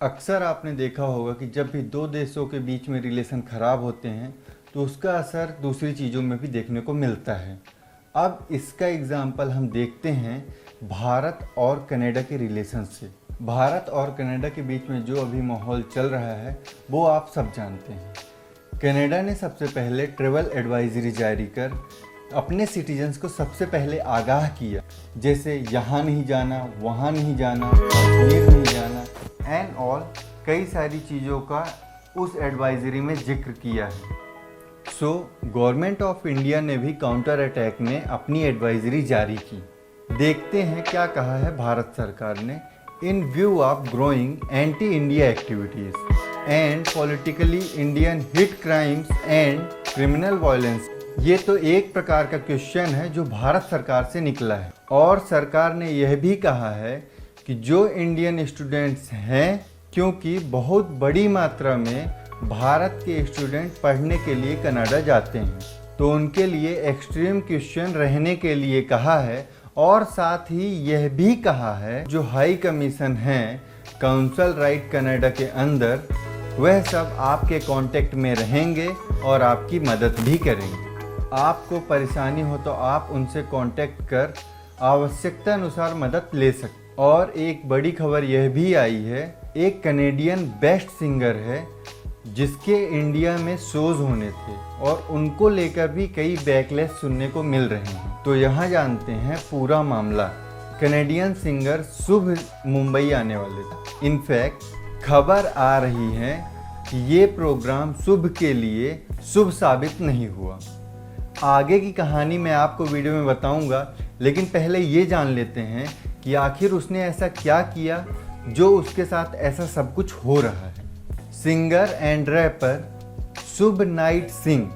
अक्सर आपने देखा होगा कि जब भी दो देशों के बीच में रिलेशन ख़राब होते हैं तो उसका असर दूसरी चीज़ों में भी देखने को मिलता है। अब इसका एग्ज़ाम्पल हम देखते हैं भारत और कनाडा के रिलेशन से। भारत और कनाडा के बीच में जो अभी माहौल चल रहा है वो आप सब जानते हैं। कनाडा ने सबसे पहले ट्रैवल एडवाइजरी जारी कर अपने सिटीजन्स को सबसे पहले आगाह किया, जैसे यहाँ नहीं जाना, वहाँ नहीं जाना, कश्मीर नहीं जाना एंड ऑल, कई सारी चीज़ों का उस एडवाइजरी में जिक्र किया है। सो गवर्नमेंट ऑफ इंडिया ने भी काउंटर अटैक में अपनी एडवाइजरी जारी की। देखते हैं क्या कहा है भारत सरकार ने। इन view of growing anti India activities and politically Indian hit crimes and criminal violence. ये तो एक प्रकार का क्वेश्चन है जो भारत सरकार से निकला है, और सरकार ने यह भी कहा है कि जो इंडियन स्टूडेंट्स हैं, क्योंकि बहुत बड़ी मात्रा में भारत के स्टूडेंट पढ़ने के लिए कनाडा जाते हैं, तो उनके लिए एक्सट्रीम क्वेश्चन रहने के लिए कहा है। और साथ ही यह भी कहा है जो हाई कमीशन हैं काउंसिल राइट कनाडा के अंदर, वह सब आपके कांटेक्ट में रहेंगे और आपकी मदद भी करेंगे। आपको परेशानी हो तो आप उनसे कांटेक्ट कर आवश्यकता अनुसार मदद ले सकते। और एक बड़ी खबर यह भी आई है, एक कनेडियन बेस्ट सिंगर है जिसके इंडिया में शोज होने थे और उनको लेकर भी कई बैकलैश सुनने को मिल रहे हैं। तो यहाँ जानते हैं पूरा मामला। कनेडियन सिंगर शुभ मुंबई आने वाले थे। इनफैक्ट खबर आ रही है कि ये प्रोग्राम शुभ के लिए शुभ साबित नहीं हुआ। आगे की कहानी मैं आपको वीडियो में बताऊंगा, लेकिन पहले ये जान लेते हैं कि आखिर उसने ऐसा क्या किया जो उसके साथ ऐसा सब कुछ हो रहा है। Singer and rapper Shubhneet Singh,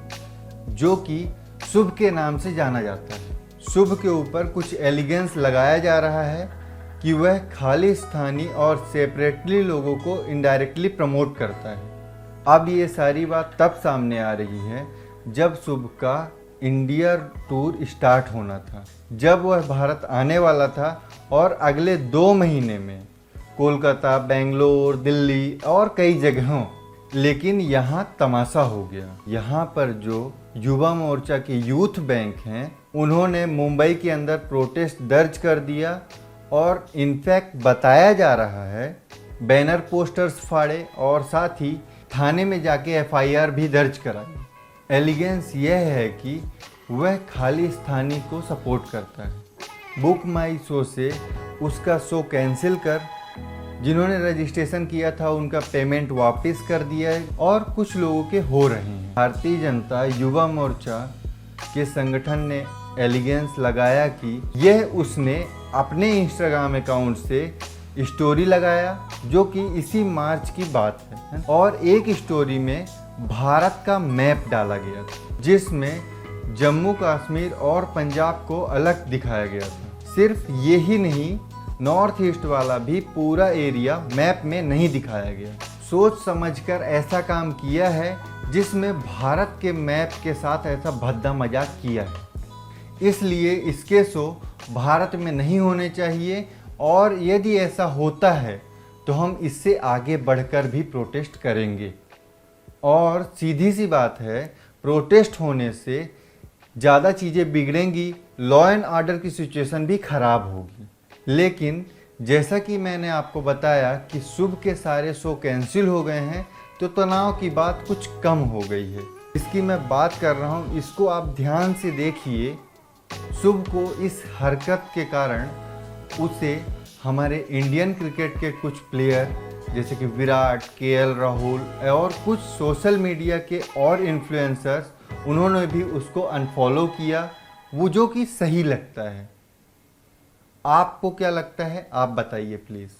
जो कि शुभ के नाम से जाना जाता है, शुभ के ऊपर कुछ एलिगेंस लगाया जा रहा है कि वह खालिस्तानी और सेपरेटली लोगों को इनडायरेक्टली प्रमोट करता है। अब ये सारी बात तब सामने आ रही है जब शुभ का इंडिया टूर स्टार्ट होना था, जब वह भारत आने वाला था, और अगले 2 महीने में कोलकाता, बेंगलोर, दिल्ली और कई जगहों। लेकिन यहाँ तमाशा हो गया। यहाँ पर जो युवा मोर्चा के यूथ बैंक हैं, उन्होंने मुंबई के अंदर प्रोटेस्ट दर्ज कर दिया और इनफैक्ट बताया जा रहा है बैनर पोस्टर्स फाड़े और साथ ही थाने में जाके FIR भी दर्ज कराई। एलिगेंस यह है कि वह खालिस्तानी को सपोर्ट करता है। बुक माई शो से उसका शो कैंसिल कर, जिन्होंने रजिस्ट्रेशन किया था उनका पेमेंट वापस कर दिया है, और कुछ लोगों के हो रहे हैं। भारतीय जनता युवा मोर्चा के संगठन ने एलिगेंस लगाया कि यह उसने अपने इंस्टाग्राम अकाउंट से स्टोरी लगाया, जो कि इसी मार्च की बात है, और एक स्टोरी में भारत का मैप डाला गया था जिसमें जम्मू कश्मीर और पंजाब को अलग दिखाया गया था। सिर्फ ये ही नहीं, नॉर्थ ईस्ट वाला भी पूरा एरिया मैप में नहीं दिखाया गया। सोच समझकर ऐसा काम किया है जिसमें भारत के मैप के साथ ऐसा भद्दा मजाक किया है। इसलिए इसके शो भारत में नहीं होने चाहिए, और यदि ऐसा होता है तो हम इससे आगे बढ़कर भी प्रोटेस्ट करेंगे। और सीधी सी बात है, प्रोटेस्ट होने से ज़्यादा चीज़ें बिगड़ेंगी, लॉ एंड ऑर्डर की सिचुएशन भी ख़राब होगी। लेकिन जैसा कि मैंने आपको बताया कि शुभ के सारे शो कैंसिल हो गए हैं, तो तनाव की बात कुछ कम हो गई है। इसकी मैं बात कर रहा हूँ, इसको आप ध्यान से देखिए। शुभ को इस हरकत के कारण उसे हमारे इंडियन क्रिकेट के कुछ प्लेयर जैसे कि विराट, KL राहुल और कुछ सोशल मीडिया के और इन्फ्लुएंसर्स, उन्होंने भी उसको अनफॉलो किया, वो जो कि सही लगता है। आपको क्या लगता है, आप बताइए प्लीज़।